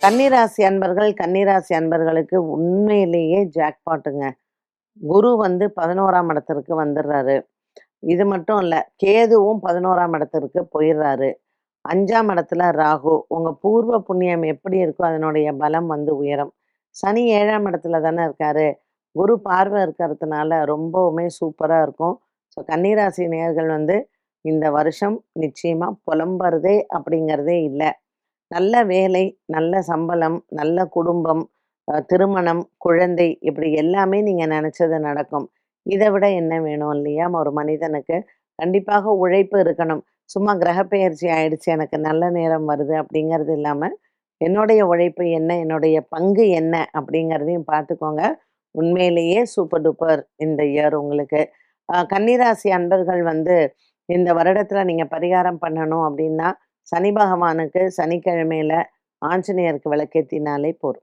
கன்னிராசி அன்பர்களுக்கு உண்மையிலேயே ஜாக்பாட்டுங்க. குரு வந்து 11ஆம் இடத்திற்கு வந்துடுறாரு. இது மட்டும் இல்ல, கேதுவும் 11ஆம் இடத்திற்கு போயிடுறாரு. 5ஆம் இடத்துல ராகு. உங்க பூர்வ புண்ணியம் எப்படி இருக்கோ அதனுடைய பலம் வந்து உயரும். சனி 7ஆம் இடத்துல தானே இருக்காரு. குரு பார்வை இருக்கிறதுனால ரொம்பவுமே சூப்பரா இருக்கும். ஸோ கன்னிராசி நேயர்கள் வந்து இந்த வருஷம் நிச்சயமா புலம்புறதே அப்படிங்கிறதே இல்ல. நல்ல வேலை, நல்ல சம்பளம், நல்ல குடும்பம், திருமணம், குழந்தை இப்படி எல்லாமே நீங்க நெனச்சது நடக்கும். இத விட என்ன வேணும் இல்லையா? ஒரு மனிதனுக்கு. கண்டிப்பாக உழைப்பு இருக்கணும். சும்மா கிரகப்பெயர்ச்சி ஆயிடுச்சு, எனக்கு நல்ல நேரம் வருது அப்படிங்கிறது இல்லாம, என்னுடைய உழைப்பு என்ன? என்னுடைய பங்கு என்ன? அப்படிங்கிறதையும் பார்த்துக்கோங்க. உண்மையிலேயே சூப்பர் டூப்பர் இந்த இயர் உங்களுக்கு. கன்னிராசி அன்பர்கள் வந்து இந்த வருடத்துல நீங்க பரிகாரம் பண்ணணும் அப்படின்னா, சனி பகவானுக்கு சனிக்கிழமையில ஆஞ்சநேயருக்கு விளக்கேத்தினாலே போதும்.